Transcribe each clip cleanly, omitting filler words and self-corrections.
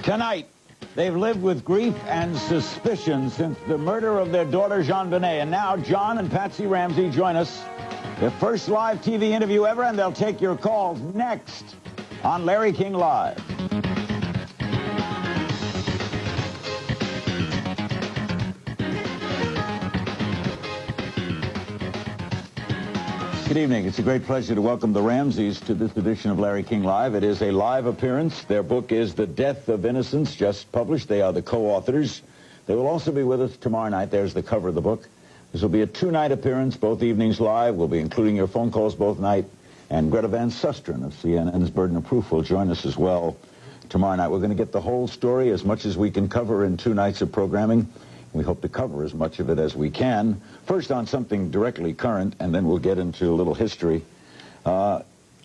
Tonight, they've lived with grief and suspicion since the murder of their daughter, Jean-Benet. And now, John and Patsy Ramsey join us. Their first live TV interview ever, and they'll take your calls next on Larry King Live. Good evening. It's a great pleasure to welcome the Ramseys to this edition of Larry King Live. It is a live appearance. Their book is The Death of Innocence, just published. They are the co-authors. They will also be with us tomorrow night. There's the cover of the book. This will be a two-night appearance, both evenings live. We'll be including your phone calls both night. And Greta Van Susteren of CNN's Burden of Proof will join us as well tomorrow night. We're going to get the whole story, as much as we can cover in 2 nights of programming. We hope to cover as much of it as we can. First on something directly current, and then we'll get into a little history. You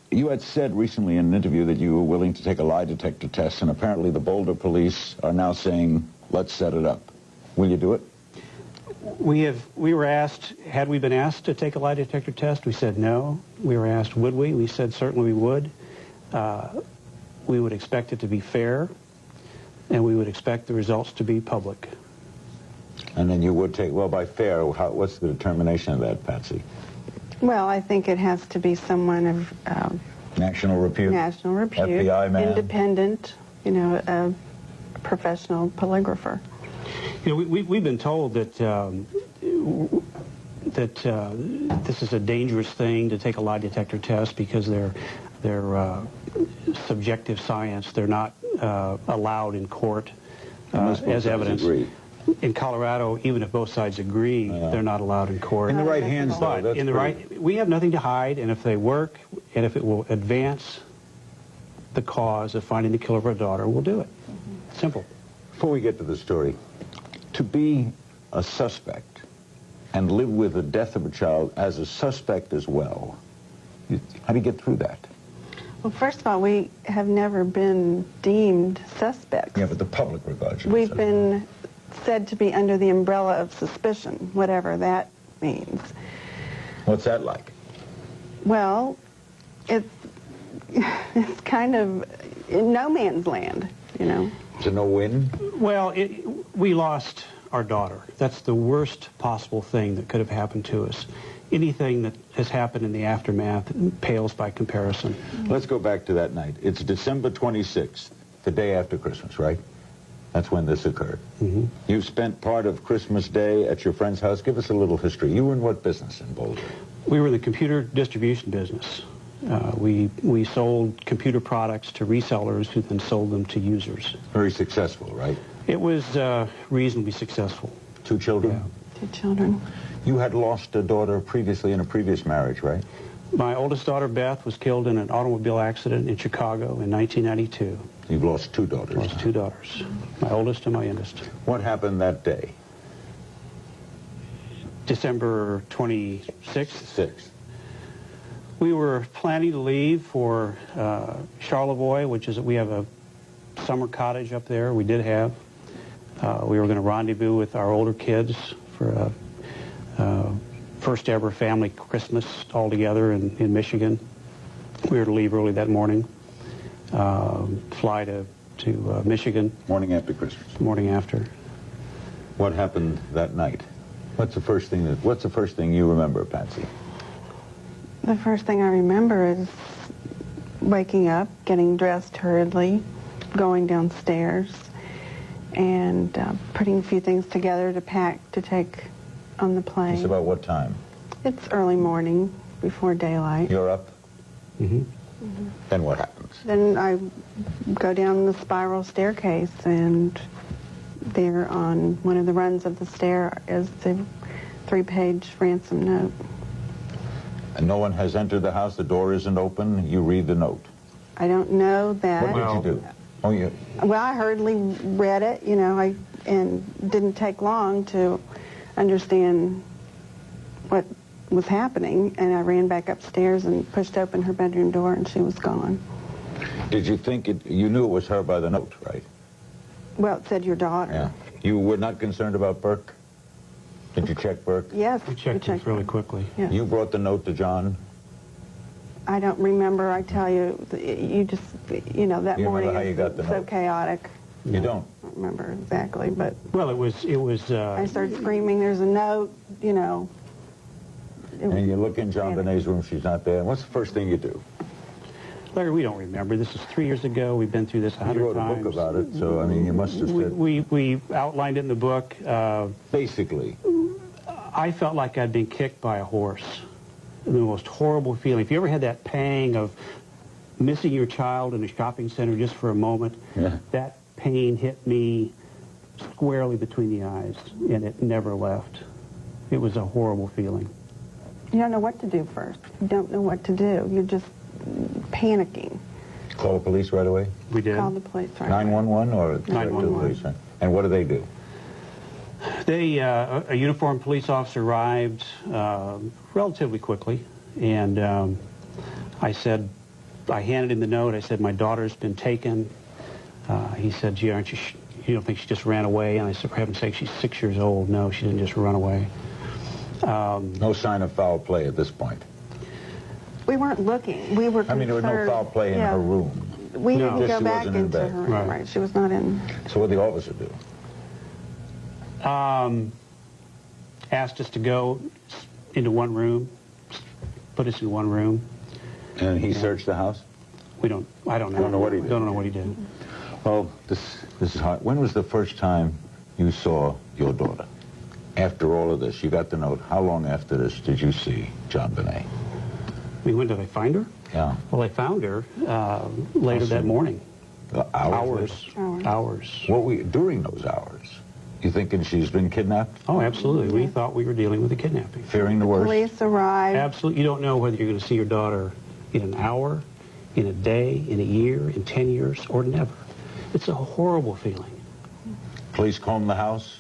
had said recently in an interview that you were willing to take a lie detector test, and apparently the Boulder police are now saying, let's set it up. Will you do it? We were asked, had we been asked to take a lie detector test? We said no. We were asked, would we? We said certainly we would. We would expect it to be fair, and we would expect the results to be public. And then you would take, well, by fair, what's the determination of that, Patsy? Well, I think it has to be someone of national repute, FBI man, independent, you know, a professional polygrapher. You know, we've been told that this is a dangerous thing to take a lie detector test because they're subjective science. They're not allowed in court as evidence. Agree. In Colorado, even if both sides agree, they're not allowed in court. In the right hands, though. But in the right, we have nothing to hide, and if they work, and if it will advance the cause of finding the killer of our daughter, we'll do it. Simple. Before we get to the story, to be a suspect and live with the death of a child as a suspect as well, how do you get through that? Well, first of all, we have never been deemed suspects. Yeah, but the public regards you. We've been said to be under the umbrella of suspicion, whatever that means. What's that like? Well, it's kind of in no man's land, you know. Is it no win? Well, we lost our daughter. That's the worst possible thing that could have happened to us. Anything that has happened in the aftermath pales by comparison. Let's go back to that night. It's December 26th, the day after Christmas, right? That's when this occurred. Mm-hmm. You spent part of Christmas Day at your friend's house. Give us a little history. You were in what business in Boulder? We were in the computer distribution business. We sold computer products to resellers who then sold them to users. Very successful, right? It was reasonably successful. 2 children? Yeah. 2 children. You had lost a daughter previously in a previous marriage, right? My oldest daughter, Beth, was killed in an automobile accident in Chicago in 1992. You've lost 2 daughters. Lost 2 daughters, my oldest and my youngest. What happened that day? December 26th. 6th. We were planning to leave for Charlevoix, which is, we have a summer cottage up there. We did have. We were going to rendezvous with our older kids for a first ever family Christmas all together in Michigan. We were to leave early that morning, fly to Michigan. Morning after Christmas. Morning after. What happened that night? What's the first thing you remember, Patsy? The first thing I remember is waking up, getting dressed hurriedly, going downstairs, and putting a few things together to pack to take on the plane. It's about what time? It's early morning, before daylight. You're up? Mm-hmm. Mm-hmm. Then what happens? Then I go down the spiral staircase, and there on one of the runs of the stair is the 3-page ransom note. And no one has entered the house, the door isn't open, you read the note. I don't know that. What did you do? Oh, you... Well, I hurriedly read it, you know, and didn't take long to understand what was happening, and I ran back upstairs and pushed open her bedroom door, and she was gone. Did you think you knew it was her by the note, right? Well, it said your daughter. Yeah. You were not concerned about Burke? Did you check Burke? Yes. We checked it really quickly. Yes. You brought the note to John? I don't remember. I tell you, you just, you know, that You morning remember how you got the so note? chaotic. You don't? I don't remember exactly, but Well, it was. I started screaming, there's a note, you know. And you look in John Benet's room, she's not there. What's the first thing you do? Larry, we don't remember. This was 3 years ago. We've been through this 100 You wrote times. a book about it, so, I mean, you must have said... We outlined it in the book. Basically. I felt like I'd been kicked by a horse. The most horrible feeling. If you ever had that pang of missing your child in a shopping center just for a moment, that pain hit me squarely between the eyes, and it never left. It was a horrible feeling. You don't know what to do first. You don't know what to do. You're just panicking. Call the police right away? We did. Call the police right 911 or 911. police? Right? And what do they do? A uniformed police officer arrived relatively quickly, and I handed him the note. I said, my daughter's been taken. He said, gee, aren't you don't think she just ran away? And I said, for heaven's sake, she's 6 years old. No, she didn't just run away. No sign of foul play at this point? We weren't looking. We were concerned. I mean, there was no foul play in her room? We didn't go She back wasn't in into bed. her room. Right. She was not in. So what did the officer do? Asked us to go into one room, put us in one room. And he searched the house? I don't know. Don't know what he did. Don't know what he did. Well, this is hard. When was the first time you saw your daughter? After all of this, you got the note. How long after this did you see John Benet? When did I find her? Yeah. Well, I found her later that morning. Hours? Hours. What during those hours? You thinking she's been kidnapped? Oh, absolutely. We thought we were dealing with a kidnapping. Fearing the worst? Police arrived. Absolutely. You don't know whether you're going to see your daughter in an hour, in a day, in a year, in 10 years, or never. It's a horrible feeling. Police combed the house?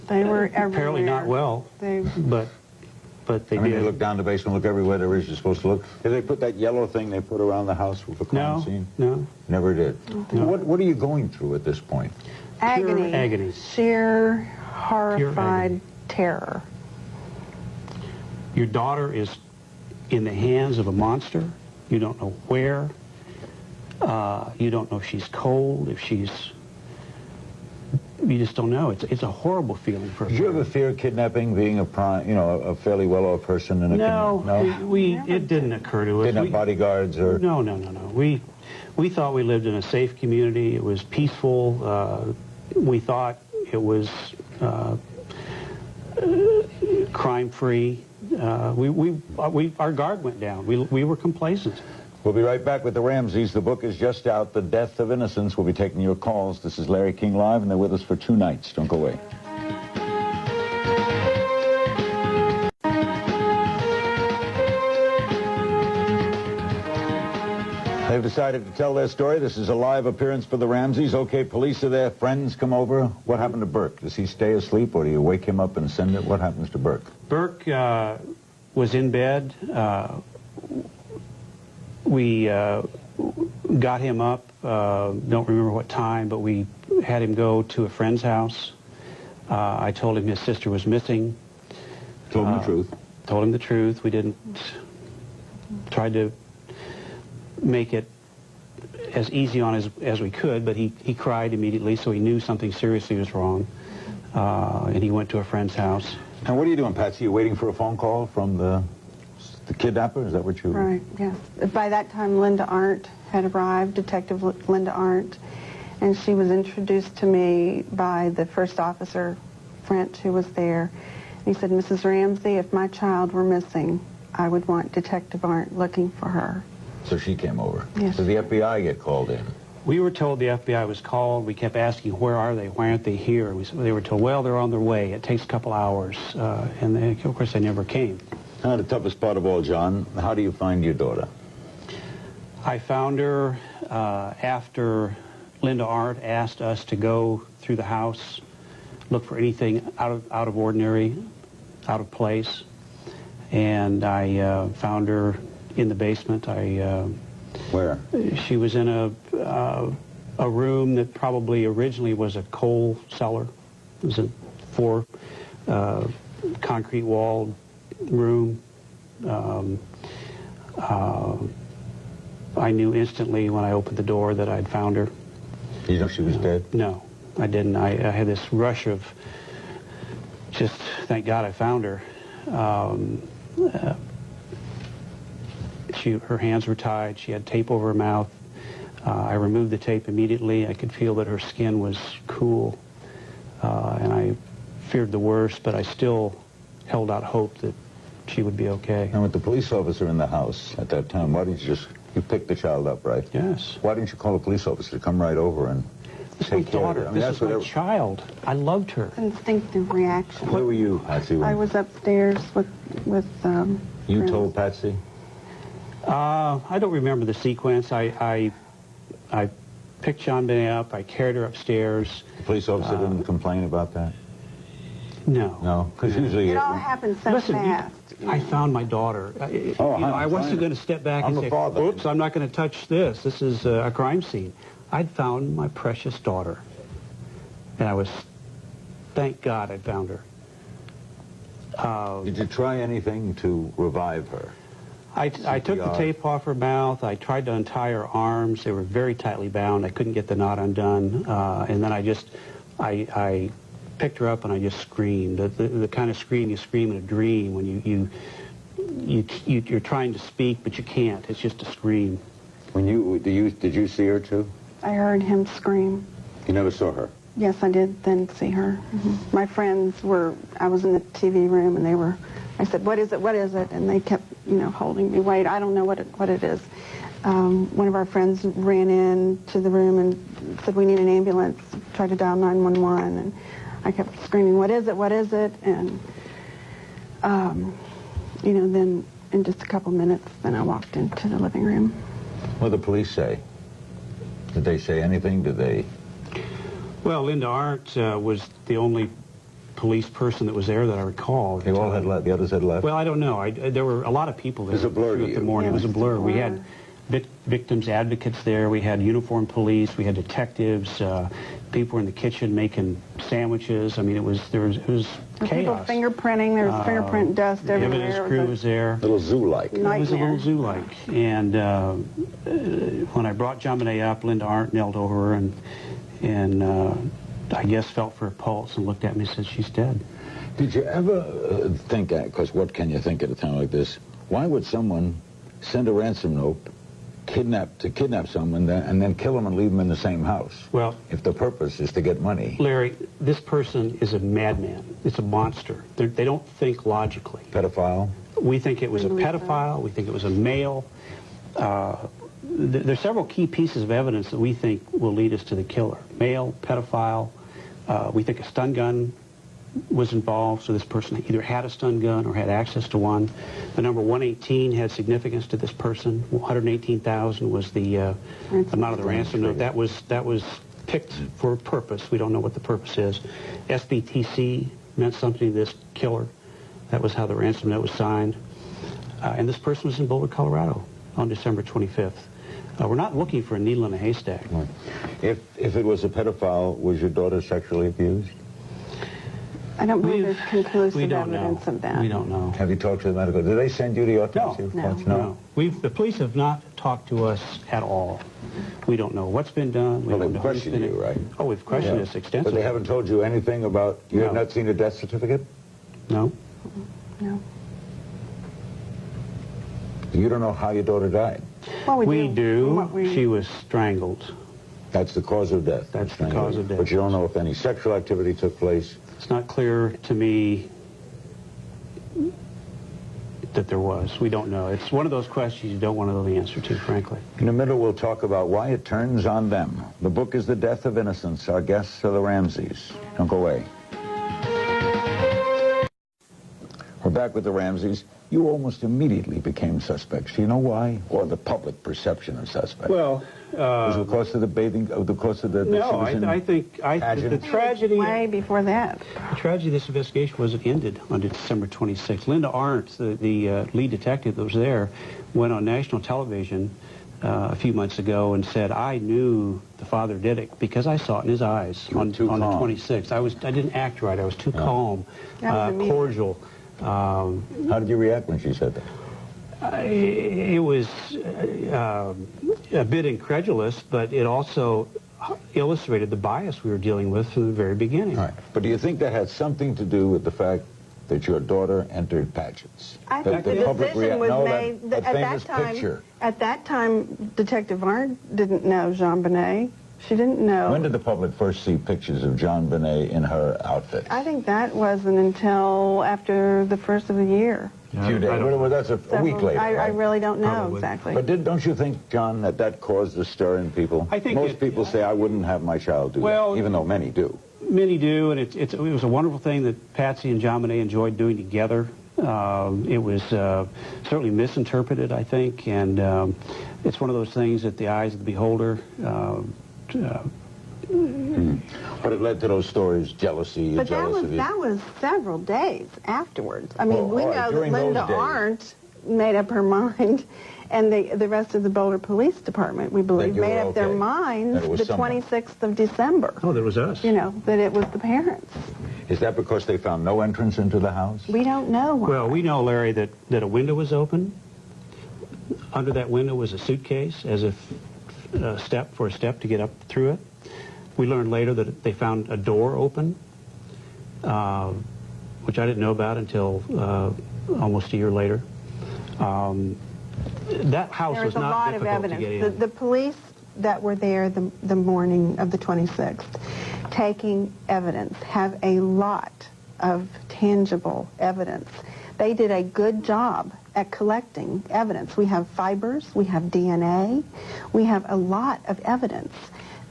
They were everywhere. Apparently not well, but they I mean, did. you look down the basement, look everywhere there is you're supposed to look. Did they put that yellow thing they put around the house with the crime scene? No. Never did. No. What are you going through at this point? Agony. Pure agony. Sheer, horrified terror. Your daughter is in the hands of a monster. You don't know where. You don't know if she's cold, if she's... You just don't know. It's a horrible feeling for a Did you ever fear kidnapping, being a a fairly well-off person in a community? No, it didn't occur to us. Didn't have bodyguards or... No. We thought we lived in a safe community. It was peaceful. We thought it was crime-free. Our guard went down. We were complacent. We'll be right back with the Ramseys. The book is just out, The Death of Innocence. We'll be taking your calls. This is Larry King Live, and they're with us for 2 nights. Don't go away. They've decided to tell their story. This is a live appearance for the Ramseys. Okay, police are there. Friends come over. What happened to Burke? Does he stay asleep, or do you wake him up and send it? What happens to Burke? Burke was in bed. We got him up. Don't remember what time, but we had him go to a friend's house. I told him his sister was missing. Told him the truth. Told him the truth. We didn't try to make it as easy on as we could, but he cried immediately, so he knew something seriously was wrong. And he went to a friend's house. And what are you doing, Patsy? You waiting for a phone call from the kidnapper? Is that what you... Right, yes. By that time, Linda Arndt had arrived, Detective Linda Arndt, and she was introduced to me by the first officer, French, who was there. He said, Mrs. Ramsey, if my child were missing, I would want Detective Arndt looking for her. So she came over. Yes. Did the FBI get called in? We were told the FBI was called. We kept asking, where are they? Why aren't they here? They were told, well, they're on their way. It takes a couple hours. And they, of course, they never came. Now, the toughest part of all, John, how do you find your daughter? I found her after Linda Arndt asked us to go through the house, look for anything out of ordinary, out of place. And I found her in the basement. Where? She was in a room that probably originally was a coal cellar. It was a 4 concrete walled room. I knew instantly when I opened the door that I'd found her. You know she was dead? No. I didn't. I had this rush of just, thank God I found her. Her hands were tied. She had tape over her mouth. I removed the tape immediately. I could feel that her skin was cool. And I feared the worst, but I still held out hope that she would be okay. And with the police officer in the house at that time, why didn't you just, you picked the child up, right? Yes. Why didn't you call a police officer to come right over and take care of her? I mean, this was my child. I loved her. Instinctive reaction. Where were you, Patsy? I was upstairs with You friends. told Patsy? I don't remember the sequence. I picked John Benet up. I carried her upstairs. The police officer didn't complain about that? No. No? Because usually... It all happened so Listen, fast. I found my daughter. I wasn't going to step back and say, oops, I'm not going to touch this. This is a crime scene. I'd found my precious daughter. And I was, thank God I'd found her. Did you try anything to revive her? I took the tape off her mouth. I tried to untie her arms. They were very tightly bound. I couldn't get the knot undone. And then I picked her up and I just screamed. The kind of scream you scream in a dream when you're trying to speak, but you can't. It's just a scream. Did you see her too? I heard him scream. You never saw her? Yes, I did then see her. My friends were, I was in the TV room and I said, what is it, what is it? And they kept, holding me, wait, I don't know what it is. One of our friends ran into the room and said, we need an ambulance, tried to dial 911, and I kept screaming, what is it, what is it? And, then in just a couple minutes, then I walked into the living room. What did the police say? Did they say anything? Did they? Well, Linda Arndt was the only police person that was there that I recall. They all had left. The others had left. Well, I don't know. There were a lot of people there. It was a blur to you. The morning. Yeah, it was a blur. We had victims advocates there. We had uniformed police. We had detectives. People were in the kitchen making sandwiches. I mean, it was chaos. People fingerprinting. There was fingerprint dust everywhere. The evidence crew was there. A little zoo-like. It was a little zoo-like. And when I brought John Benet up, Linda Arndt knelt over her and I guess felt for her pulse and looked at me and said, she's dead. Did you ever think, because what can you think at a time like this, why would someone send a ransom note, kidnap someone, and then kill them and leave them in the same house? Well, if the purpose is to get money. Larry, this person is a madman. It's a monster. They don't think logically. Pedophile? We think it was a pedophile. We think it was a male. There's several key pieces of evidence that we think will lead us to the killer. Male, pedophile. We think a stun gun was involved, so this person either had a stun gun or had access to one. The number 118 had significance to this person. 118,000 was the amount of the ransom note. That was picked for a purpose. We don't know what the purpose is. SBTC meant something to this killer. That was how the ransom note was signed. And this person was in Boulder, Colorado on December 25th. We're not looking for a needle in a haystack. Right. If it was a pedophile, was your daughter sexually abused? I don't believe there's conclusive evidence of that. We don't know. Have you talked to the medical? Did they send you the autopsy reports? No. The police have not talked to us at all. We don't know what's been done. Well, they've questioned you, right? Oh, we've questioned us extensively. But they haven't told you anything about, you have not seen a death certificate? No. No. You don't know how your daughter died? Well, we do. She was strangled. That's the cause of death? That's the cause of death. But you don't know if any sexual activity took place? It's not clear to me that there was. We don't know. It's one of those questions you don't want to know the answer to, frankly. In a minute, we'll talk about why it turns on them. The book is The Death of Innocence. Our guests are the Ramseys. Don't go away. We're back with the Ramseys. You almost immediately became suspects. Do you know why? Or the public perception of suspects? Well, was it because of the bathing, because of the... No, I think the tragedy... Way before that. The tragedy of this investigation was it ended on December 26th. Linda Arndt, the lead detective that was there, went on national television a few months ago and said, I knew the father did it because I saw it in his eyes on the 26th. I didn't act right. I was too calm, cordial. How did you react when she said that? It was a bit incredulous, but it also illustrated the bias we were dealing with from the very beginning. Right. But do you think that had something to do with the fact that your daughter entered pageants? I think the decision was made at that time. Picture. At that time, Detective Arndt didn't know Jean Bonnet. She didn't know. When did the public first see pictures of Jean Bonnet in her outfit? I think that wasn't until after the first of the year. A few days. Well, that's a week later. I really don't know Probably. exactly. But don't you think, John, that caused a stir in people? I think most people say, I wouldn't have my child do that, even though many do. Many do, and it was a wonderful thing that Patsy and John Bonet enjoyed doing together. It was certainly misinterpreted, I think, and it's one of those things that the eyes of the beholder. But it led to those stories, jealousy, But jealous of you. that was several days afterwards. I mean, we know that Linda those days. Arndt made up her mind, and the rest of the Boulder Police Department, we believe, made up their minds the 26th of December. Oh, that was us. You know, that it was the parents. Is that because they found no entrance into the house? We don't know why. Well, we know, Larry, that a window was open. Under that window was a suitcase, as if a step to get up through it. We learned later that they found a door open, which I didn't know about until almost a year later. That house was not difficult to get in. The police that were there the morning of the 26th, taking evidence, have a lot of tangible evidence. They did a good job at collecting evidence. We have fibers, we have DNA, we have a lot of evidence.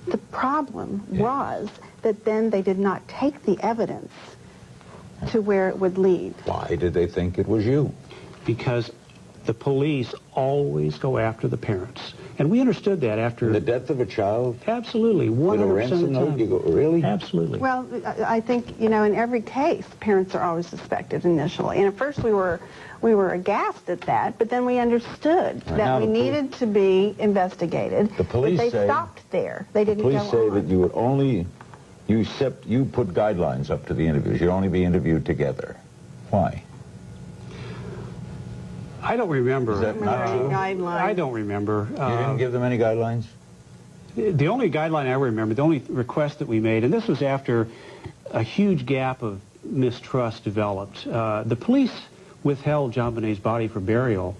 The problem was that then they did not take the evidence to where it would lead. Why did they think it was you? Because the police always go after the parents. And we understood that after... The death of a child? Absolutely, 100% With a of ransom the note? time. You go, really? Absolutely. Well, I think, you know, in every case, parents are always suspected initially. And at first we were aghast at that, but then we understood that we needed to be investigated. The police but they say... stopped there. They didn't go on. The police say that you would only... You put guidelines up to the interviews. You'd only be interviewed together. Why? I don't remember. Is that not true? Guidelines. I don't remember. You didn't give them any guidelines? The only guideline I remember, the only request that we made, and this was after a huge gap of mistrust developed. The police withheld John Bonet's body for burial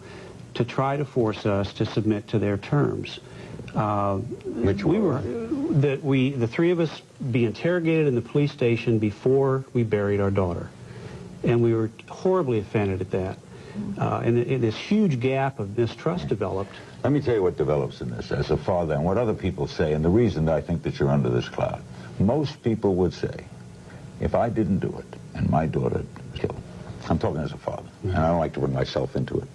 to try to force us to submit to their terms. Which were? That the three of us be interrogated in the police station before we buried our daughter. And we were horribly offended at that. And this huge gap of mistrust developed. Let me tell you what develops in this as a father and what other people say, and the reason that I think that you're under this cloud. Most people would say, if I didn't do it and my daughter was killed, I'm talking as a father, and I don't like to bring myself into it.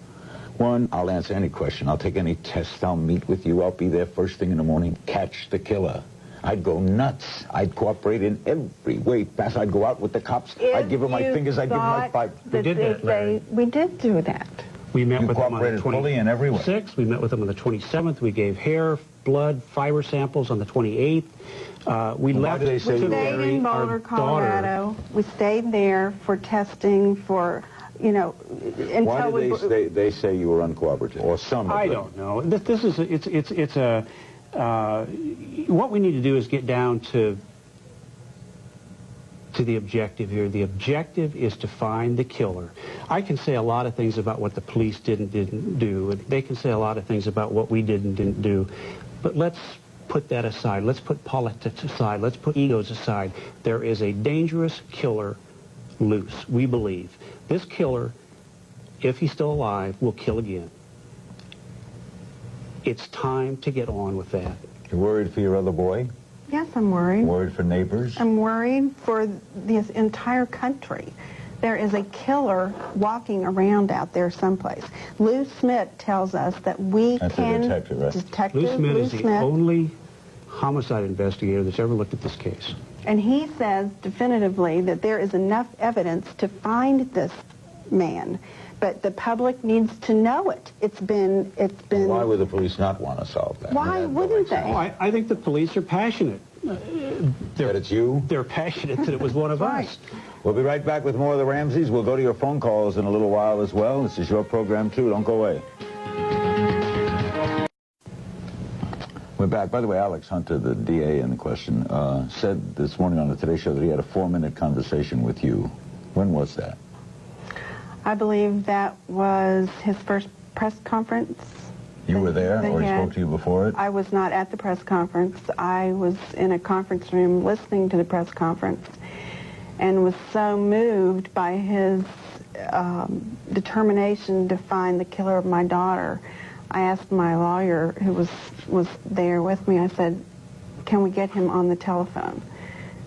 One, I'll answer any question. I'll take any test. I'll meet with you. I'll be there first thing in the morning. Catch the killer. I'd go nuts. I'd cooperate in every way. Fast. I'd go out with the cops. I'd give them my fingers. I'd give them my five. We did that, Larry. We did do that. We met with them on the cooperated fully in every way. 26th. We met with them on the 27th. We gave hair, blood, fiber samples on the 28th. We left they say We you stayed were in Boulder, Colorado. We stayed there for testing for, you know, until Why did they say you were uncooperative? Or some of them? I don't know. This is it's a what we need to do is get down to the objective here. The objective is to find the killer. I can say a lot of things about what the police didn't do, and they can say a lot of things about what we didn't do, but let's put that aside. Let's put politics aside. Let's put egos aside. There is a dangerous killer loose, we believe. This killer, if he's still alive, will kill again. It's time to get on with that. You're worried for your other boy? Yes, I'm worried. Worried for neighbors? I'm worried for this entire country. There is a killer walking around out there someplace. Lou Smith tells us that we That's can... a detective, right? Detective Lou Smith is the only homicide investigator that's ever looked at this case. And he says definitively that there is enough evidence to find this man. But the public needs to know it. It's been... Why would the police not want to solve that? Why wouldn't they? Oh, I think the police are passionate. That it's you? They're passionate that it was one of us. We'll be right back with more of the Ramseys. We'll go to your phone calls in a little while as well. This is your program, too. Don't go away. We're back. By the way, Alex Hunter, the DA in the question, said this morning on the Today Show that he had a 4-minute conversation with you. When was that? I believe that was his first press conference. You were there, or he spoke to you before it? I was not at the press conference. I was in a conference room listening to the press conference and was so moved by his determination to find the killer of my daughter. I asked my lawyer, who was there with me, I said, can we get him on the telephone?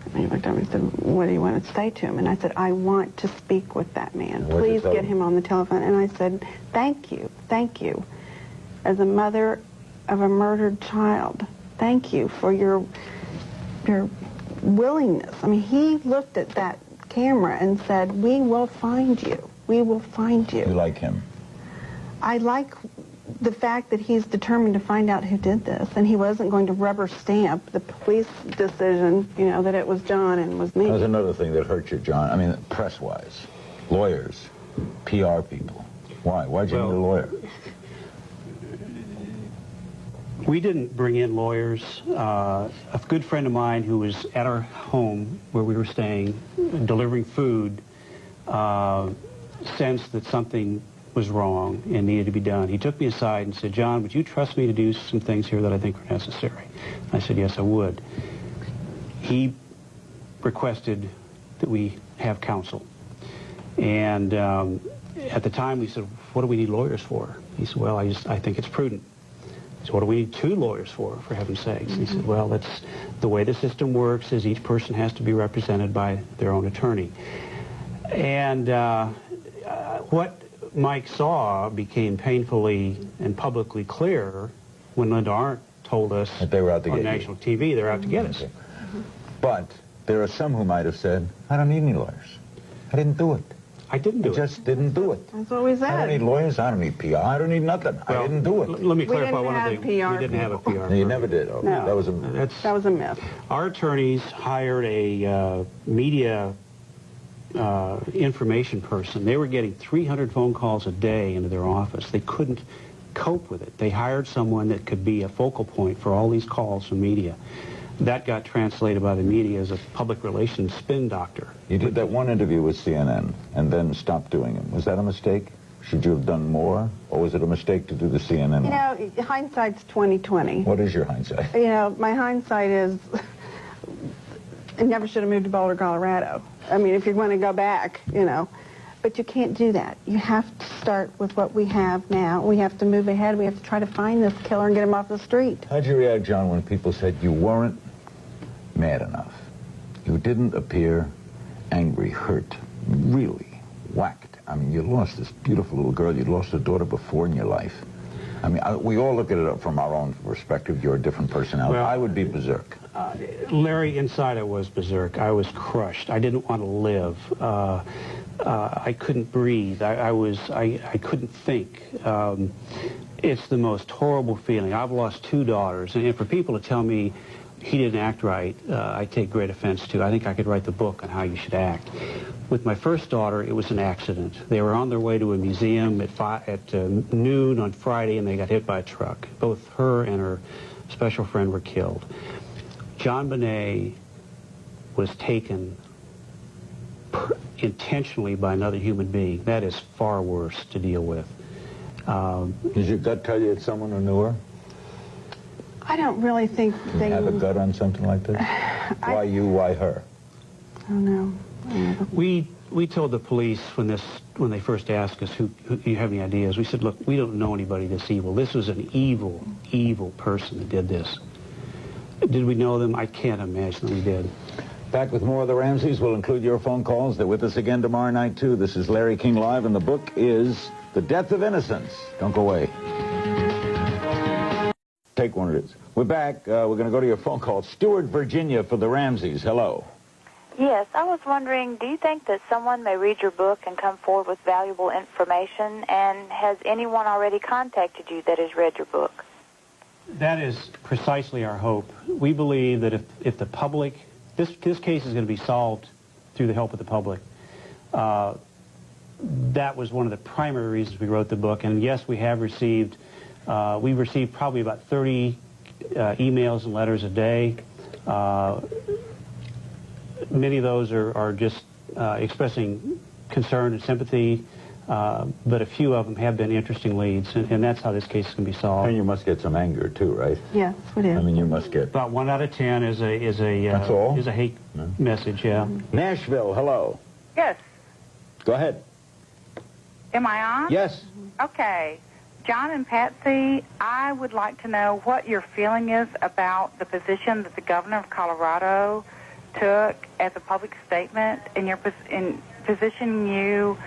And he looked at me and said, what do you want to say to him? And I said, I want to speak with that man. Please get him on the telephone. And I said, thank you, thank you. As a mother of a murdered child, thank you for your willingness. I mean, he looked at that camera and said, we will find you. We will find you. You like him? I like the fact that he's determined to find out who did this, and he wasn't going to rubber stamp the police decision, you know, that it was John and was me. That was another thing that hurt you, John. I mean, press-wise, lawyers, PR people. Why? Why'd you need a lawyer? We didn't bring in lawyers. A good friend of mine who was at our home where we were staying, delivering food, sensed that something was wrong and needed to be done. He took me aside and said, John, would you trust me to do some things here that I think are necessary? I said, yes, I would. He requested that we have counsel. And at the time, we said, what do we need lawyers for? He said, well, I think it's prudent. So what do we need 2 lawyers for heaven's sakes? He said, well, that's the way the system works is each person has to be represented by their own attorney. And what Mike saw became painfully and publicly clear when Linda Arndt told us that they were out to on get national TV they're out to get us. Okay. But there are some who might have said, I don't need any lawyers. I didn't do it. I didn't do it. I just didn't do it. That's what we said. I don't need lawyers. I don't need PR. I don't need nothing. Well, I didn't do it. Let me clarify one other thing. We didn't have a PR. No, you never did. Okay. No. That was a myth. Our attorneys hired a media information person. They were getting 300 phone calls a day into their office. They couldn't cope with it. They hired someone that could be a focal point for all these calls from media. That got translated by the media as a public relations spin doctor. You did that one interview with CNN and then stopped doing it. Was that a mistake? Should you have done more? Or was it a mistake to do the CNN one? You know, hindsight's 20/20. What is your hindsight? You know, my hindsight is I never should have moved to Boulder, Colorado. I mean, if you're going to go back, you know. But you can't do that. You have to start with what we have now. We have to move ahead. We have to try to find this killer and get him off the street. How'd you react, John, when people said you weren't mad enough? You didn't appear angry, hurt, really whacked. I mean, you lost this beautiful little girl. You'd lost a daughter before in your life. I mean, we all look at it from our own perspective. You're a different personality. Well, I would be berserk. Larry, inside I was berserk. I was crushed. I didn't want to live. I couldn't breathe. I couldn't think. It's the most horrible feeling. I've lost 2 daughters, and for people to tell me he didn't act right, I take great offense to. I think I could write the book on how you should act. With my first daughter, it was an accident. They were on their way to a museum at noon on Friday, and they got hit by a truck. Both her and her special friend were killed. John Bonet was taken intentionally by another human being. That is far worse to deal with. Did your gut tell you it's someone who knew her? I don't really think they... have a gut on something like this? Why you, why her? I don't know. We told the police when they first asked us, who you have any ideas? We said, look, we don't know anybody this evil. This was an evil, evil person that did this. Did we know them? I can't imagine that we did. Back with more of the Ramseys. We'll include your phone calls. They're with us again tomorrow night, too. This is Larry King Live, and the book is The Death of Innocence. Don't go away. Take one it is. We're back. We're going to go to your phone call. Stewart, Virginia, for the Ramseys. Hello. Yes, I was wondering, do you think that someone may read your book and come forward with valuable information? And has anyone already contacted you that has read your book? That is precisely our hope. We believe that if the public... This case is going to be solved through the help of the public. That was one of the primary reasons we wrote the book. And yes, we have received... we've received probably about 30 emails and letters a day. Many of those are just expressing concern and sympathy, but a few of them have been interesting leads, and that's how this case can be solved. And you must get some anger too, right? Yes, we do. I mean, you must get... About 1 out of 10 is That's all? a hate message, yeah. Nashville, hello. Yes. Go ahead. Am I on? Yes. Okay. John and Patsy, I would like to know what your feeling is about the position that the governor of Colorado took as a public statement in positioning you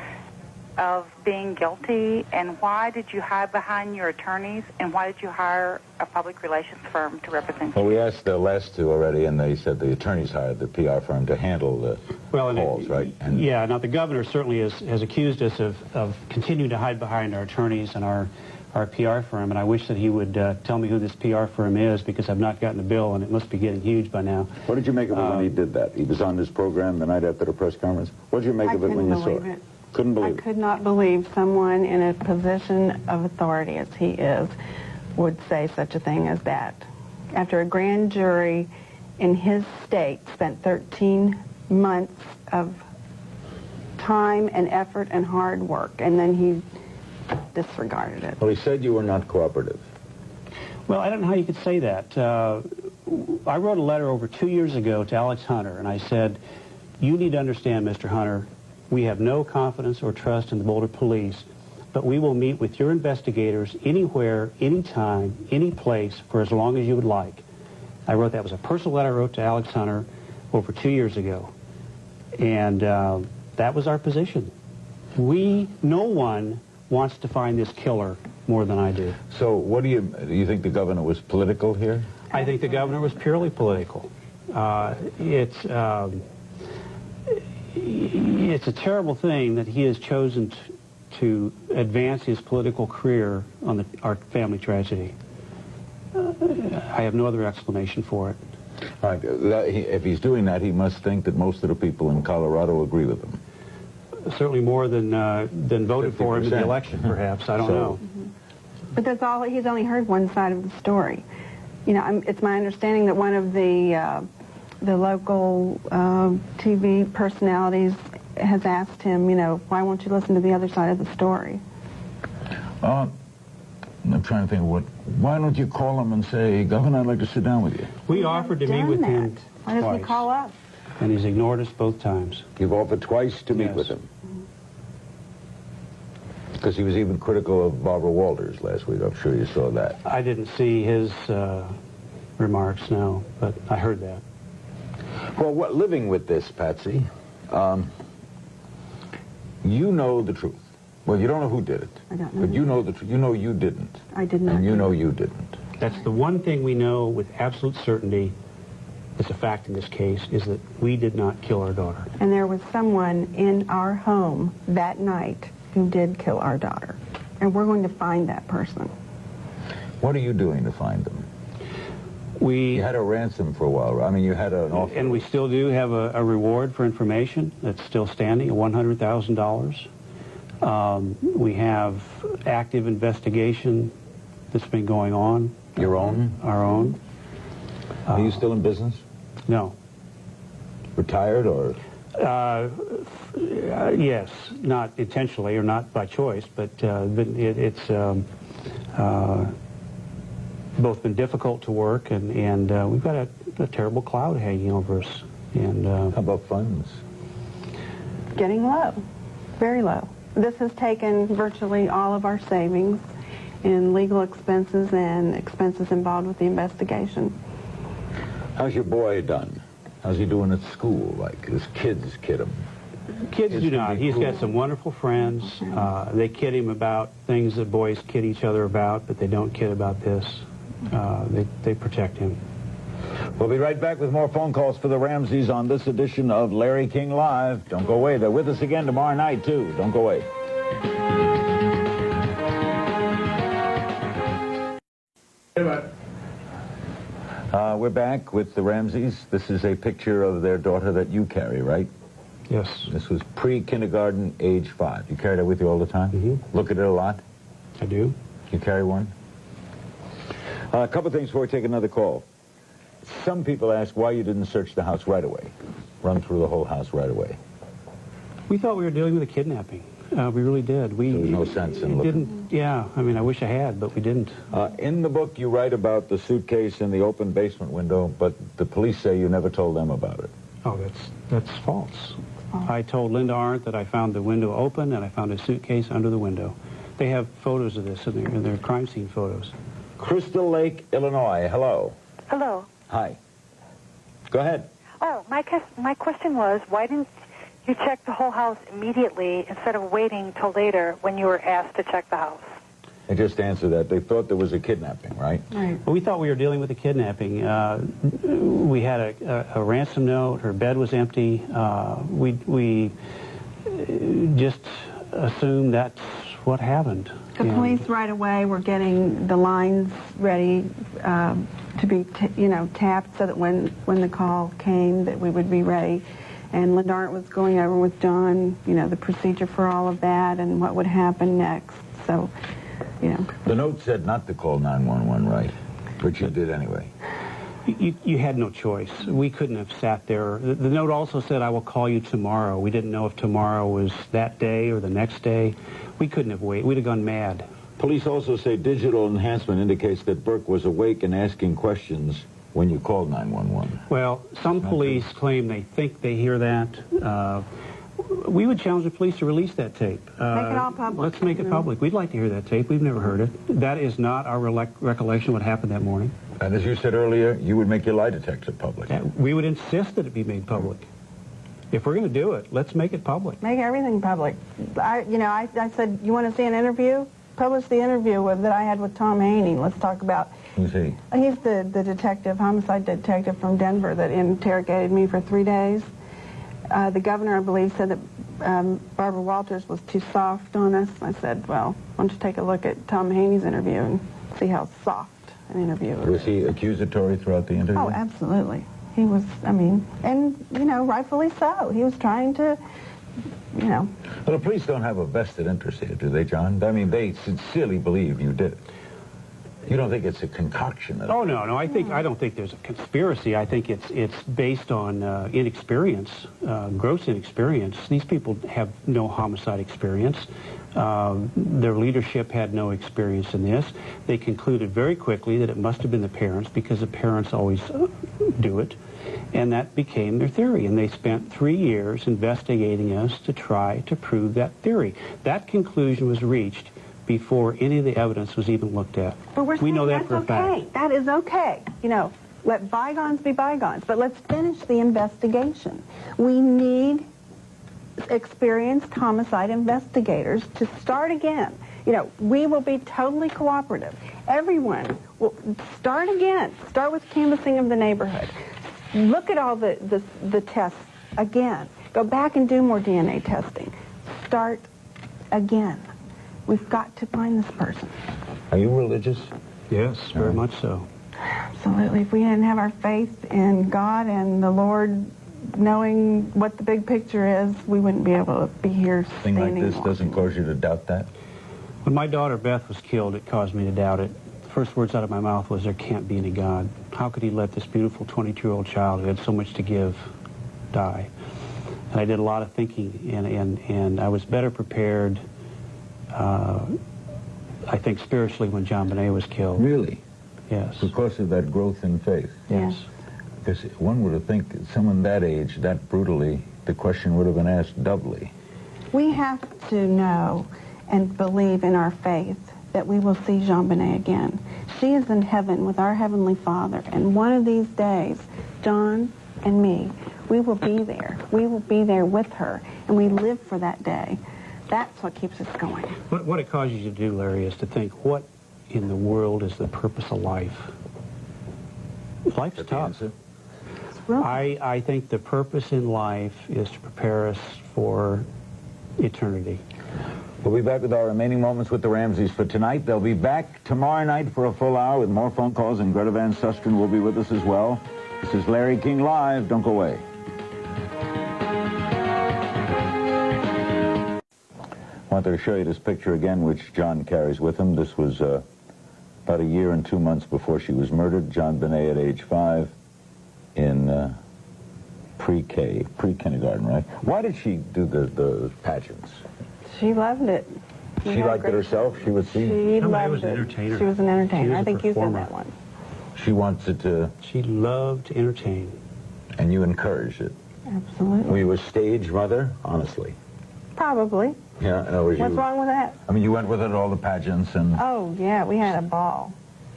of being guilty, and why did you hide behind your attorneys, and why did you hire a public relations firm to represent you? Well, we asked the last two already, and they said the attorneys hired the PR firm to handle the calls, right? And yeah, now the governor certainly has accused us of continuing to hide behind our attorneys and our PR firm, and I wish that he would tell me who this PR firm is, because I've not gotten the bill, and it must be getting huge by now. what did you make of it when he did that? He was on this program the night after the press conference. What did you make of it when you saw it? Couldn't believe it. I could not believe someone in a position of authority as he is would say such a thing as that. After a grand jury in his state spent 13 months of time and effort and hard work, and then he disregarded it. Well, he said you were not cooperative. Well, I don't know how you could say that. I wrote a letter over 2 years ago to Alex Hunter, and I said, you need to understand, Mr. Hunter, we have no confidence or trust in the Boulder police, but we will meet with your investigators anywhere, anytime, any place, for as long as you would like. I wrote that was a personal letter I wrote to Alex Hunter over 2 years ago. And that was our position. No one wants to find this killer more than I do. So what do you think the governor was political here? I think the governor was purely political. It's a terrible thing that he has chosen to advance his political career on our family tragedy. I have no other explanation for it. All right, if he's doing that, he must think that most of the people in Colorado agree with him. Certainly more than voted for him in the 50%. election, perhaps. I don't know. But he's only heard one side of the story. You know, it's my understanding that one of the local TV personalities has asked him, you know, why won't you listen to the other side of the story? I'm trying to think why don't you call him and say, Governor, I'd like to sit down with you? We offered to meet with him Why doesn't he twice, call us? and he's ignored us both times. You've offered twice to meet Yes. with him. Because he was even critical of Barbara Walters last week. I'm sure you saw that. I didn't see his remarks, no, but I heard that. Well, living with this, Patsy, you know the truth. Well, you don't know who did it. I don't know. But you know the truth. You know you didn't. I did not. And you know you didn't. That's the one thing we know with absolute certainty. It's a fact in this case, is that we did not kill our daughter. And there was someone in our home that night who did kill our daughter. And we're going to find that person. What are you doing to find them? We You had a ransom for a while, right? I mean, you had an offer. And we still do have a reward for information that's still standing, $100,000. We have active investigation that's been going on. Your own? Our own. Are you still in business? No. Retired or? Yes, not intentionally or not by choice, but it's both been difficult to work, and we've got a terrible cloud hanging over us. And How about funds? Getting low, very low. This has taken virtually all of our savings in legal expenses and expenses involved with the investigation. How's your boy done? How's he doing at school? Like, his kids kid him? kids do not. He's got some wonderful friends. They kid him about things that boys kid each other about, but they don't kid about this. They protect him. We'll be right back with more phone calls for the Ramseys on this edition of Larry King Live. Don't go away. They're with us again tomorrow night, too. Don't go away. We're back with the Ramseys. This is a picture of their daughter that you carry, right? Yes. This was pre-kindergarten, age 5. You carry that with you all the time? Mm-hmm. Look at it a lot? I do. You carry one? A couple things before we take another call. Some people ask why you didn't search the house right away, run through the whole house right away. We thought we were dealing with a kidnapping. We really did. So there's no sense in looking. Didn't. Yeah, I mean, I wish I had, but we didn't. In the book, you write about the suitcase in the open basement window, but the police say you never told them about it. Oh, that's false. I told Linda Arndt that I found the window open and I found a suitcase under the window. They have photos of this in their crime scene photos. Crystal Lake, Illinois. Hello. Hello. Hi. Go ahead. Oh, my question was, why didn't you check the whole house immediately instead of waiting till later when you were asked to check the house? I just answered that. They thought there was a kidnapping, right? Right. Well, we thought we were dealing with a kidnapping. We had a ransom note. Her bed was empty. We just assumed that's what happened. The police right away were getting the lines ready to be, tapped so that when the call came that we would be ready. And Linda Arndt was going over with John, the procedure for all of that and what would happen next. So, The note said not to call 911, right? But you did anyway. You had no choice. We couldn't have sat there. The note also said, I will call you tomorrow. We didn't know if tomorrow was that day or the next day. We couldn't have waited. We'd have gone mad. Police also say digital enhancement indicates that Burke was awake and asking questions when you called 911. Well, some police claim they think they hear that. We would challenge the police to release that tape. Make it all public. Let's make it public. We'd like to hear that tape. We've never heard it. That is not our recollection of what happened that morning. And as you said earlier, you would make your lie detector public. We would insist that it be made public. If we're going to do it, let's make it public. make everything public. I said, you want to see an interview? Publish the interview that I had with Tom Haney. Let's talk about... Who's he? He's the detective, homicide detective from Denver that interrogated me for 3 days. The governor, I believe, said that Barbara Walters was too soft on us. I said, well, why don't you take a look at Tom Haney's interview and see how soft an interview is. Was he accusatory throughout the interview? Oh, absolutely. He was, and, rightfully so. He was trying to, Well, the police don't have a vested interest here, do they, John? I mean, they sincerely believe you did it. You don't think it's a concoction? Oh, no. I don't think there's a conspiracy. I think it's based on inexperience, gross inexperience. These people have no homicide experience. Their leadership had no experience in this. They concluded very quickly that it must have been the parents because the parents always do it. And that became their theory. And they spent 3 years investigating us to try to prove that theory. That conclusion was reached before any of the evidence was even looked at. But we know that for a fact. That is okay. Let bygones be bygones. But let's finish the investigation. We need experienced homicide investigators to start again. We will be totally cooperative. Everyone will start again. Start with canvassing of the neighborhood. Look at all the tests again. Go back and do more DNA testing. Start again. We've got to find this person. Are you religious? Yes, very much so. Absolutely. If we didn't have our faith in God and the Lord knowing what the big picture is, we wouldn't be able to be here Thing like standing this doesn't cause you to doubt that? When my daughter Beth was killed, it caused me to doubt it. The first words out of my mouth was, there can't be any God. How could he let this beautiful 22-year-old child who had so much to give die? And I did a lot of thinking, and I was better prepared, I think, spiritually when John Bonet was killed. Really? Yes. Because of that growth in faith? Yes. Because one would have think someone that age, that brutally, the question would have been asked doubly. We have to know and believe in our faith that we will see Jean Bonet again. She is in heaven with our Heavenly Father, and one of these days, John and me, we will be there. We will be there with her, and we live for that day. That's what keeps us going. What it causes you to do, Larry, is to think, what in the world is the purpose of life? Life's tough. I think the purpose in life is to prepare us for eternity. We'll be back with our remaining moments with the Ramseys for tonight. They'll be back tomorrow night for a full hour with more phone calls, and Greta Van Susteren will be with us as well. This is Larry King Live. Don't go away. I wanted to show you this picture again, which John carries with him. This was about a year and 2 months before she was murdered. John Bonet at age 5 in pre-K, pre-kindergarten, right? Why did she do the pageants? She loved it. She liked it herself? She would see? She Somebody loved was an it. entertainer. She was an entertainer. She was I a think you said performer. that one. She wanted to, She loved to entertain. and you encouraged it. Absolutely. Were you a stage mother, honestly? Probably. Yeah, in other words, What's wrong with that? I mean, you went with her to all the pageants, and Oh, yeah, we had a ball.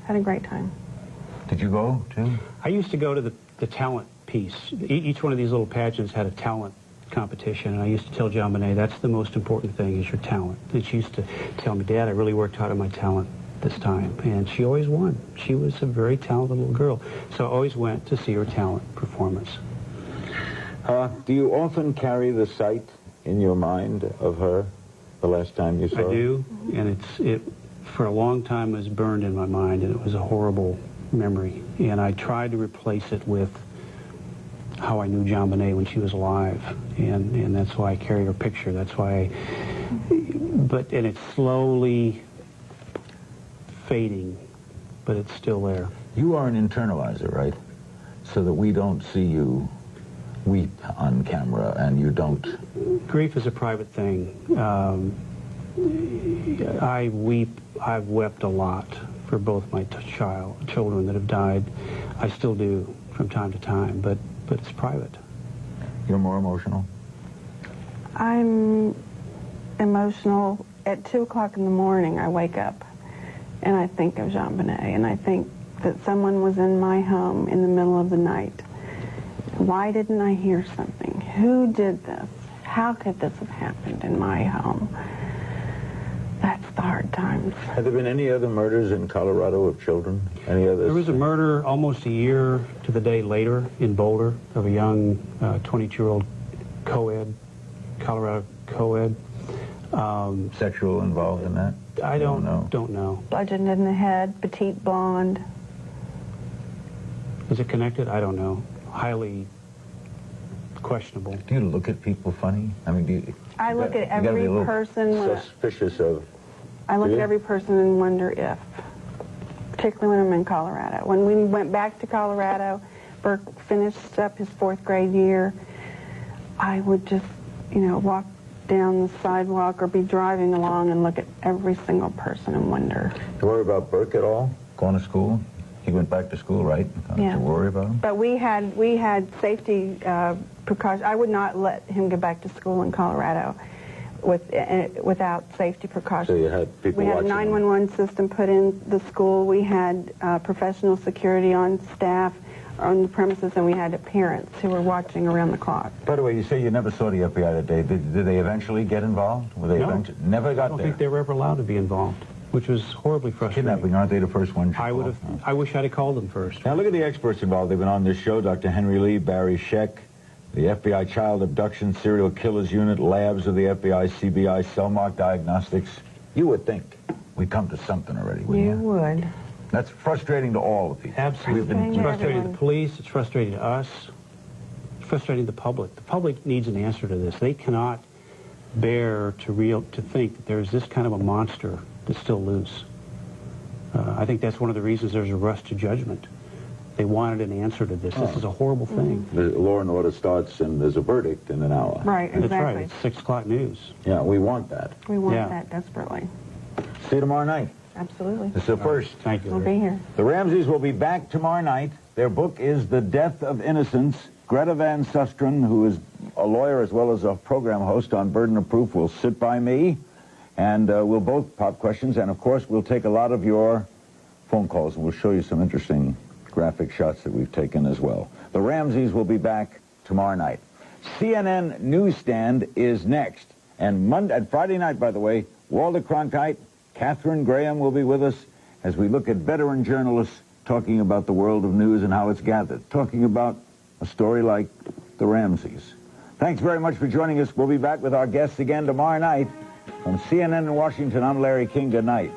Had a great time. did you go, too? I used to go to the talent piece. Each one of these little pageants had a talent competition, and I used to tell John Bonet, that's the most important thing, is your talent. And she used to tell me, Dad, I really worked hard on my talent this time. And she always won. She was a very talented little girl. So I always went to see her talent performance. Do you often carry the sight in your mind of her the last time you saw her? I do, and it for a long time was burned in my mind, and it was a horrible memory. And I tried to replace it with how I knew John Bonet when she was alive, and that's why I carry her picture. That's why, and it's slowly fading, but it's still there. You are an internalizer, right? So that we don't see you weep on camera, and you don't... Grief is a private thing. I weep. I've wept a lot for both my children that have died. I still do from time to time, but it's private. You're more emotional? I'm emotional. At 2 o'clock in the morning, I wake up, and I think of Jean Bonet, and I think that someone was in my home in the middle of the night. Why didn't I hear something? Who did this? How could this have happened in my home? That's the hard times. Have there been any other murders in Colorado of children? Any others? There was a murder almost a year to the day later in Boulder of a young 22-year-old co-ed, Colorado co-ed. Sexual involved in that? I don't know. Bludgeoned in the head, petite blonde. Is it connected? I don't know. Highly questionable. Do you look at people funny? I mean, do you... I look at every person. Suspicious of... I look at every person and wonder if, particularly when I'm in Colorado. When we went back to Colorado, Burke finished up his 4th grade year, I would just, walk down the sidewalk or be driving along and look at every single person and wonder. Do you worry about Burke at all? Going to school? He went back to school, right? Yeah. To worry about him? But we had safety precautions. I would not let him go back to school in Colorado without safety precautions. So you had people We had a watching 911 system put in the school. We had professional security on staff on the premises, and we had parents who were watching around the clock. By the way, you say you never saw the FBI today. Did they eventually get involved? Were they No. Never got I don't there? think they were ever allowed to be involved, which was horribly frustrating. Kidnapping, aren't they the first ones? I wish I'd have called them first. Now look at the experts involved. They've been on this show: Dr. Henry Lee, Barry Scheck, the FBI Child Abduction Serial Killers Unit, labs of the FBI, CBI, Cellmark Diagnostics. You would think we'd come to something already, wouldn't you? You would. That's frustrating to all of you. Absolutely. Frustrating It's to frustrating to everyone. the police. It's frustrating to us. It's frustrating to the public. The public needs an answer to this. They cannot bear to think that there's this kind of a monster that's still loose. I think that's one of the reasons there's a rush to judgment. They wanted an answer to this. This is a horrible thing. The law and order starts, and there's a verdict in an hour. Right, exactly. That's right. It's 6 o'clock news. Yeah, we want that. We want Yeah. that desperately. See you tomorrow night. Absolutely. It's the first. Thank you. We'll Larry. be here. The Ramseys will be back tomorrow night. Their book is The Death of Innocence. Greta Van Susteren, who is a lawyer as well as a program host on Burden of Proof, will sit by me, and we'll both pop questions, and of course we'll take a lot of your phone calls, and we'll show you some interesting graphic shots that we've taken as well. The Ramseys will be back tomorrow night. CNN Newsstand is next, and Friday night, by the way, Walter Cronkite, Catherine Graham will be with us as we look at veteran journalists talking about the world of news and how it's gathered, talking about a story like the Ramseys. Thanks very much for joining us. We'll be back with our guests again tomorrow night. From CNN in Washington, I'm Larry King. Good night.